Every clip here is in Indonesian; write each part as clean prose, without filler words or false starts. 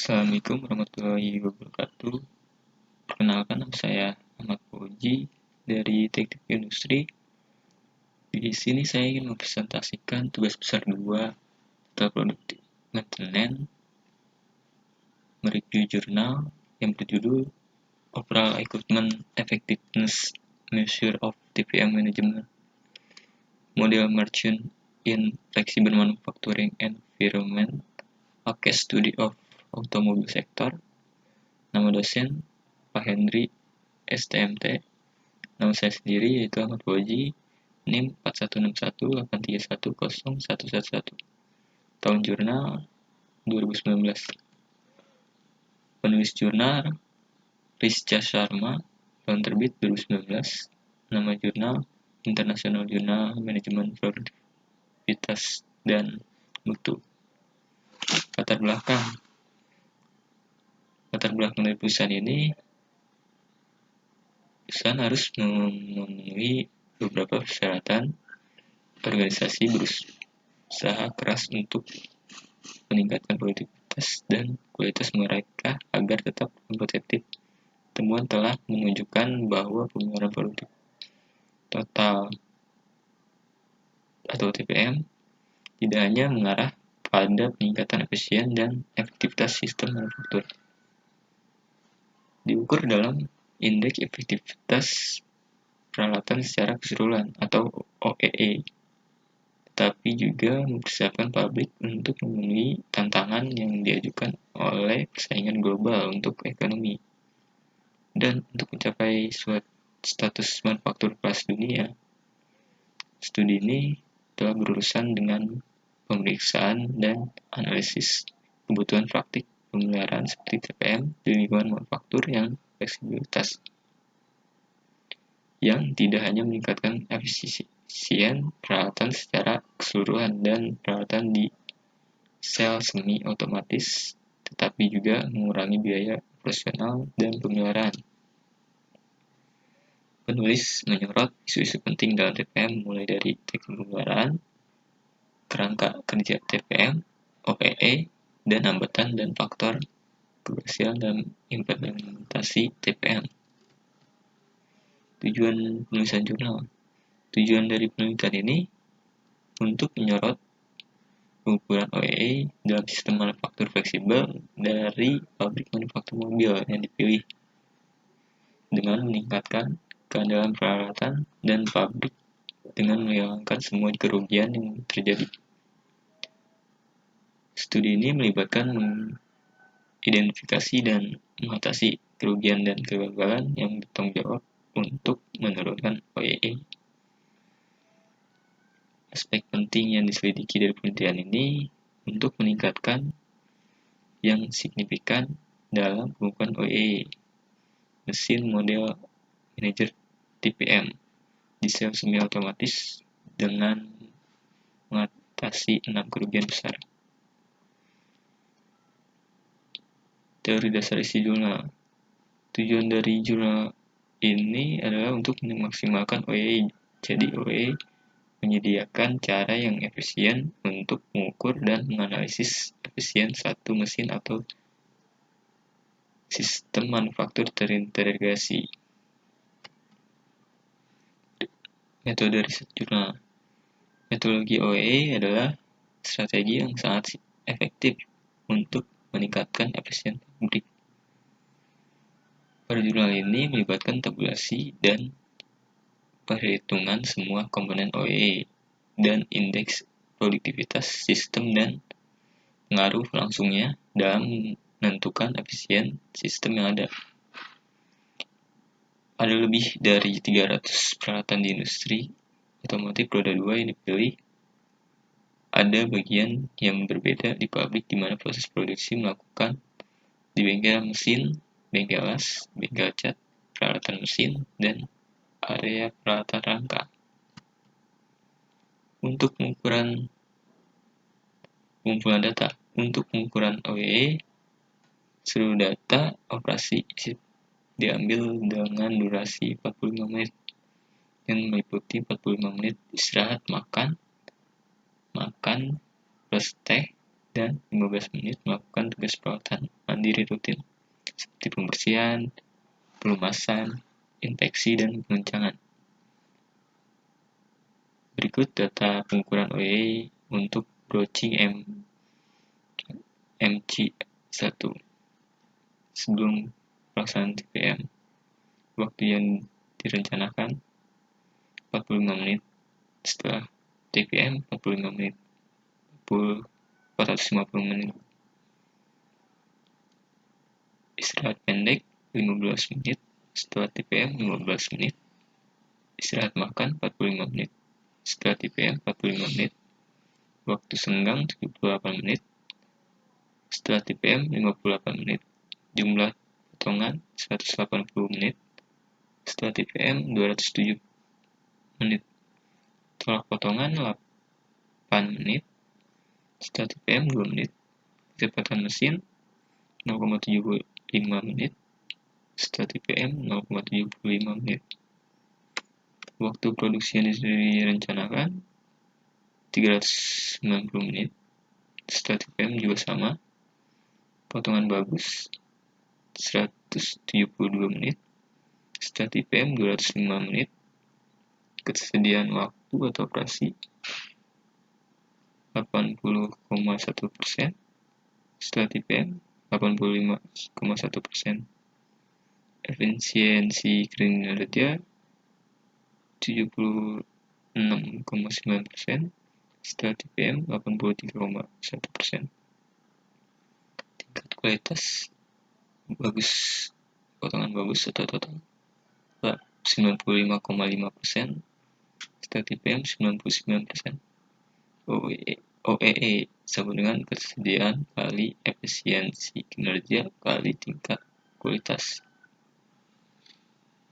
Assalamualaikum warahmatullahi wabarakatuh. Perkenalkan, nama saya Ahmad Fauzi dari Teknik Industri. Di sini saya ingin mempresentasikan tugas besar 2 atau Productive Maintenance, mereview jurnal yang berjudul Overall Equipment Effectiveness Measure of TPM Management Model Merchant in Flexible Manufacturing Environment, a Case Study of Automobile Sector. Nama dosen Pak Hendri, STMT. Nama saya sendiri yaitu Ahmad Fauzi, NIM 416183101111. Tahun jurnal 2019. Penulis jurnal Rizcha Sharma, tahun terbit 2019. Nama jurnal International Journal Manajemen Produktivitas dan Mutu. Latar belakang dari perusahaan ini, perusahaan harus memenuhi beberapa persyaratan. Organisasi berusaha keras untuk meningkatkan produktivitas dan kualitas mereka agar tetap kompetitif. Temuan telah menunjukkan bahwa pengeluaran produktif total atau TPM tidak hanya mengarah pada peningkatan efisien dan efektivitas sistem manufaktur. Diukur dalam Indeks Efektivitas Peralatan secara keseluruhan atau OEE, tetapi juga mempersiapkan pabrik untuk memenuhi tantangan yang diajukan oleh persaingan global untuk ekonomi. Dan untuk mencapai status manufaktur kelas dunia, studi ini telah berurusan dengan pemeriksaan dan analisis kebutuhan praktik pemeliharaan seperti TPM di lingkungan manufaktur yang fleksibilitas, yang tidak hanya meningkatkan efisien peralatan secara keseluruhan dan peralatan di sel semi otomatis, tetapi juga mengurangi biaya operasional dan pemeliharaan. Penulis menyorot isu-isu penting dalam TPM mulai dari teknik pemeliharaan, kerangka kerja TPM, OEE, dan hambatan dan faktor keberhasilan dalam implementasi TPM. Tujuan penulisan jurnal. Tujuan dari penelitian ini untuk menyorot pengukuran OEE dalam sistem manufaktur fleksibel dari pabrik manufaktur mobil yang dipilih dengan meningkatkan keandalan peralatan dan pabrik dengan menghilangkan semua kerugian yang terjadi. Studi ini melibatkan mengidentifikasi dan mengatasi kerugian dan kegagalan yang bertanggung jawab untuk menurunkan OEE. Aspek penting yang diselidiki dari penelitian ini untuk meningkatkan yang signifikan dalam pengukuran OEE mesin model manager TPM di sel semi otomatis dengan mengatasi 6 kerugian besar. Teori dasar isi jurnal. Tujuan dari jurnal ini adalah untuk memaksimalkan OEE. Jadi OEE menyediakan cara yang efisien untuk mengukur dan menganalisis efisien satu mesin atau sistem manufaktur terintegrasi. Metode riset jurnal. Metodologi OEE adalah strategi yang sangat efektif untuk meningkatkan efisien pabrik. Pada jurnal ini melibatkan tabulasi dan perhitungan semua komponen OEE dan indeks produktivitas sistem dan pengaruh langsungnya dalam menentukan efisien sistem yang ada. Ada lebih dari 300 peralatan di industri otomotif roda 2 yang dipilih. Ada bagian yang berbeda di pabrik di mana proses produksi melakukan di bengkel mesin, bengkel las, bengkel cat, peralatan mesin, dan area peralatan rangka. Untuk pengumpulan data. Untuk pengukuran OEE, seluruh data operasi diambil dengan durasi 45 menit yang meliputi 45 menit istirahat makan plus teh dan 15 menit melakukan tugas perawatan. mandiri rutin, seperti pembersihan, pelumasan, infeksi, dan pengencangan. Berikut data pengukuran OEE untuk broaching MC1 sebelum pelaksanaan TPM. Waktu yang direncanakan 45 menit, setelah TPM 45 menit, 450 menit. Istirahat pendek 15 menit, setelah TPM 15 menit. Istirahat makan 45 menit, setelah TPM 45 menit. Waktu senggang 78 menit, setelah TPM 58 menit. Jumlah potongan 180 menit, setelah TPM 207 menit. Tolak potongan 8 menit, setelah TPM 2 menit. Kecepatan mesin 0,75 menit, setelah TPM 0,75 menit. Waktu produksi yang direncanakan 390 menit, setelah TPM juga sama. Potongan bagus 172 menit, setelah TPM 205 menit. Ketersediaan waktu atau operasi 80,1%, setelah TPM 85,1%. Efisiensi kinerja 76,9%, setelah TPM 83,1%. Tingkat kualitas bagus, potongan bagus atau total 95,5%, setelah TPM 99%. OEE sama dengan ketersediaan kali efisiensi kinerja kali tingkat kualitas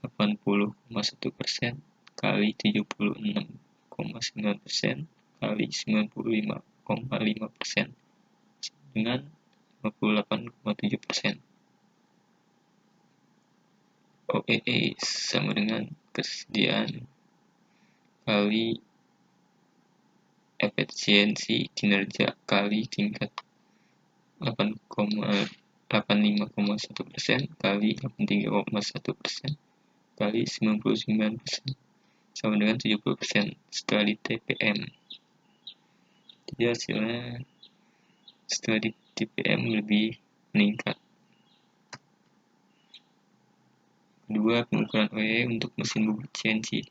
80,1% kali 76,9% kali 95,5% dengan 58,7%. OEE sama dengan ketersediaan kali efisiensi kinerja kali tingkat 85,1% kali 83,1% kali 99% sama dengan 70% setelah di TPM. Jadi hasilnya setelah di TPM lebih meningkat. Kedua, pengukuran OEE untuk mesin bubut CNC.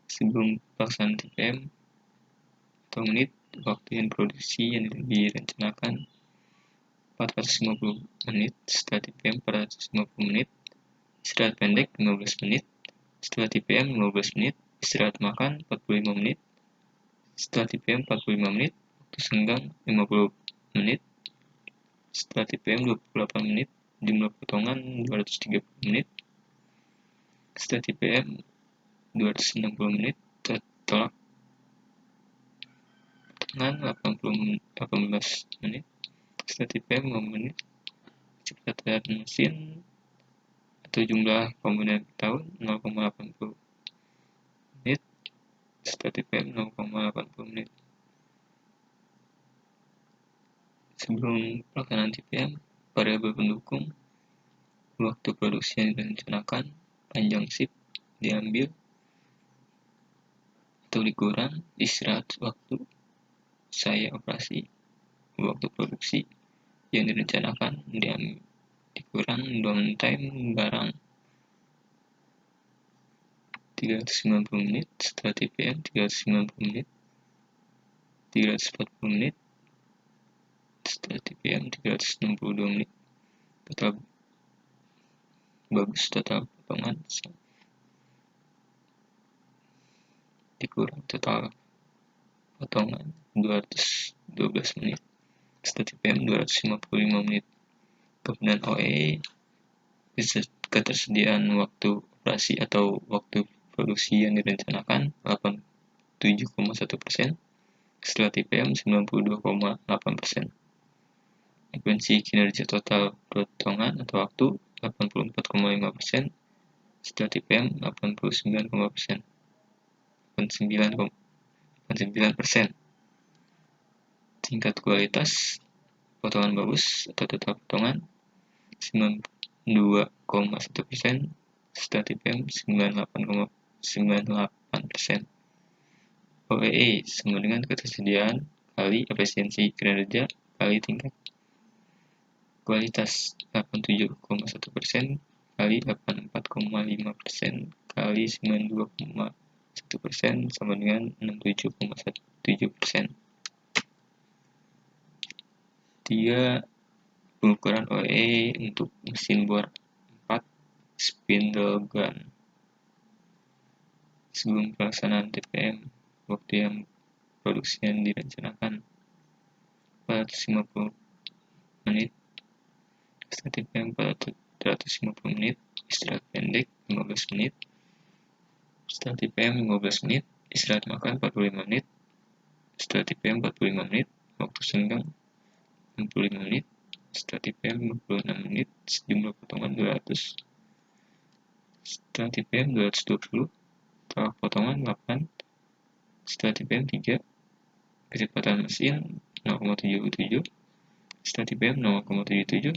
Sebelum pelaksanaan TPM atau menit, waktu yang produksi yang direncanakan 450 menit, setelah TPM 450 menit. Istirahat pendek 15 menit, setelah TPM 15 menit. Istirahat makan 45 menit, setelah TPM 45 menit. Waktu senggang 50 menit, setelah TPM 28 menit. Jumlah potongan 230 menit, setelah TPM 260 menit. Tolak potongan 18 menit, setelah TPM 5 menit. Kecepatan mesin atau jumlah komponen per tahun 0,80 menit, setelah TPM 0,80 menit. Sebelum pelaksanaan TPM, variabel pendukung waktu produksi yang direncanakan, panjang shift diambil atau dikurang, istirahat waktu saya operasi, waktu produksi yang direncanakan dikurang, downtime barang 390 menit, setelah TPM 390 menit, 340 menit, setelah TPM 362 menit. Total bagus, total potongan dikurang, total potongan 212 menit, setelah TPM 255 menit. Kemudian OE ketersediaan waktu operasi atau waktu produksi yang direncanakan 87,1%, setelah TPM 92,8%. Efisiensi kinerja total potongan atau waktu 84,5%, setelah TPM 89,9%. Tingkat kualitas potongan bagus atau total potongan 92,1%, setelah TPM 98,98%. OEE sama dengan ketersediaan kali efisiensi kinerja kali tingkat kualitas 87,1% kali 84,5% kali 92,1% sama dengan 67,17%. 3. Pengukuran OEE untuk mesin bor 4 spindle gun. Sebelum pelaksanaan TPM, waktu yang produksi yang direncanakan 450 menit, setelah TPM 450 menit, istirahat pendek 15 menit, setelah TPM 15 menit, istirahat makan 45 menit, setelah TPM 45 menit, waktu senggang 65 menit, setelah TPM 56 menit, sejumlah potongan 200, setelah TPM 220, setelah potongan 8, setelah TPM 3, kecepatan mesin 0,77, setelah TPM 0,77,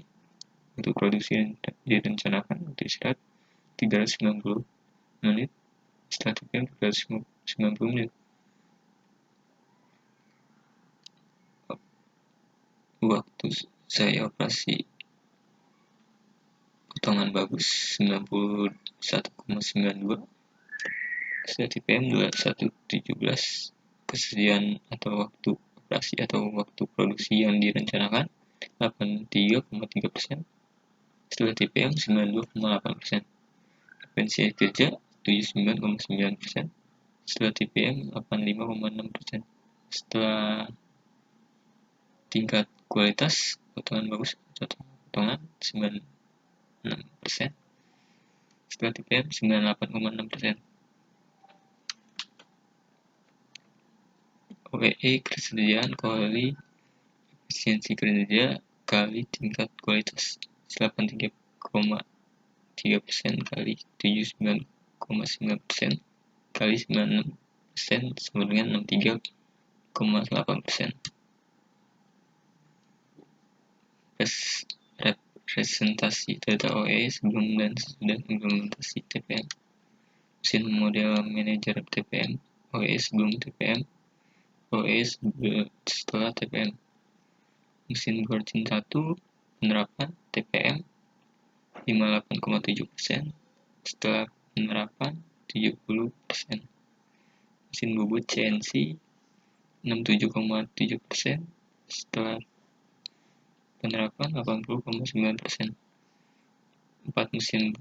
untuk produksi yang direncanakan untuk istirahat 390 menit, setelah TPM 390 menit. Waktu saya operasi potongan bagus 91,92, setelah TPM 2117, kesediaan atau waktu operasi atau waktu produksi yang direncanakan 83,3%, setelah TPM 92,8%, efisiensi kerja 79,9%, setelah TPM 85,6%, setelah tingkat kualitas potongan bagus atau potongan 96%, setelah TPM 98,6%. OEE ketersediaan kali efisiensi kerja kali tingkat kualitas 83,3% kali 79,9% kali 96% sama dengan 63,8%. Representasi data OEE sebelum dan sesudah implementasi TPM. Mesin model manajer TPM, OEE sebelum TPM, OEE setelah TPM. Mesin Gortin 1 penerapan TPM 58,7%, setelah penerapan 70%. Mesin bubut CNC 67,7%, setelah penerapan 80,9%. 4 mesin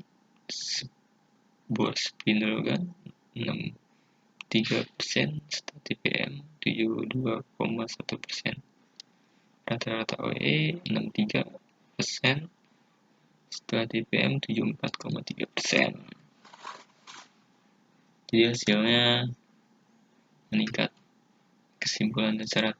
bor spindle gun 63%, setelah TPM 72,1%. Rata-rata OEE 63%, setelah TPM 74,3%. Jadi hasilnya meningkat. Kesimpulan dan syarat.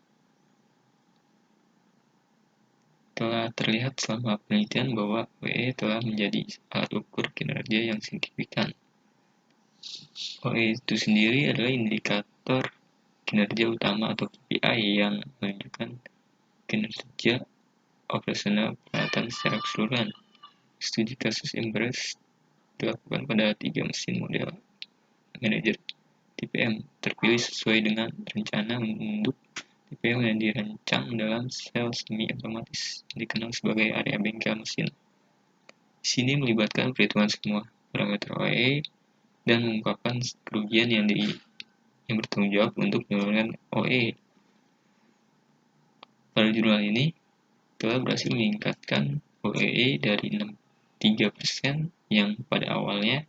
Telah terlihat selama penelitian bahwa OEE telah menjadi alat ukur kinerja yang signifikan. OEE itu sendiri adalah indikator kinerja utama atau KPI yang menunjukkan kinerja operasional peralatan secara keseluruhan. Studi kasus Embrace dilakukan pada 3 mesin model manajer TPM terpilih sesuai dengan rencana untuk TPM yang dirancang dalam sel semi otomatis yang dikenal sebagai area bengkel mesin. Di sini melibatkan perhitungan semua parameter OEE dan mengungkapkan kerugian yang bertanggung jawab untuk menurunkan OEE. Pada jurnal ini telah berhasil meningkatkan OEE dari 63% yang pada awalnya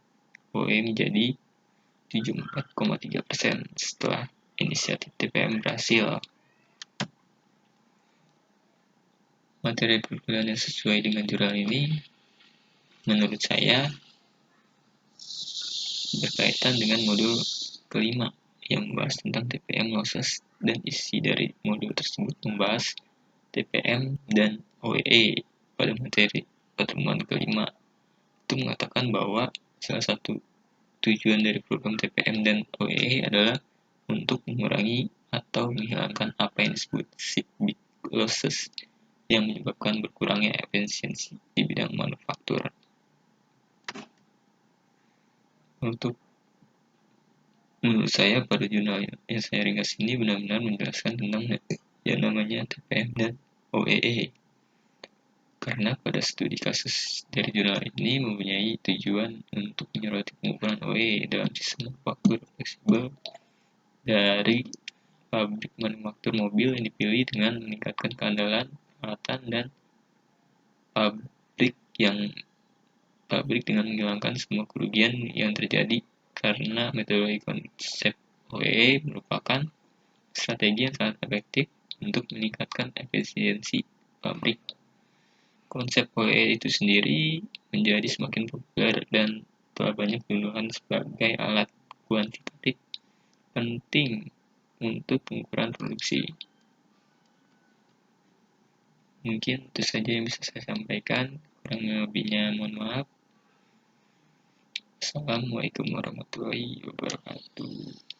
OEE menjadi 74,3% setelah inisiatif TPM berhasil. Materi perkuliahan yang sesuai dengan jurnal ini menurut saya berkaitan dengan modul kelima yang membahas tentang TPM losses, dan isi dari modul tersebut membahas TPM dan OEE. Pada materi pertemuan kelima itu mengatakan bahwa salah satu tujuan dari program TPM dan OEE adalah untuk mengurangi atau menghilangkan apa yang disebut cyclic losses yang menyebabkan berkurangnya efisiensi di bidang manufaktur. Menurut saya, pada jurnal yang saya ringkas ini benar-benar menjelaskan tentang yang namanya TPM dan OEE. Karena pada studi kasus dari jurnal ini mempunyai tujuan untuk menyoroti pengukuran OEE dalam sistem manufaktur fleksibel dari pabrik manufaktur mobil yang dipilih dengan meningkatkan keandalan peralatan dan pabrik dengan menghilangkan semua kerugian yang terjadi karena metodologi konsep OEE merupakan strategi yang sangat efektif untuk meningkatkan efisiensi pabrik. Konsep OEE itu sendiri menjadi semakin populer dan telah banyak digunakan sebagai alat kuantitatif penting untuk pengukuran produksi. Mungkin itu saja yang bisa saya sampaikan. Kurang lebihnya mohon maaf. Assalamualaikum warahmatullahi wabarakatuh.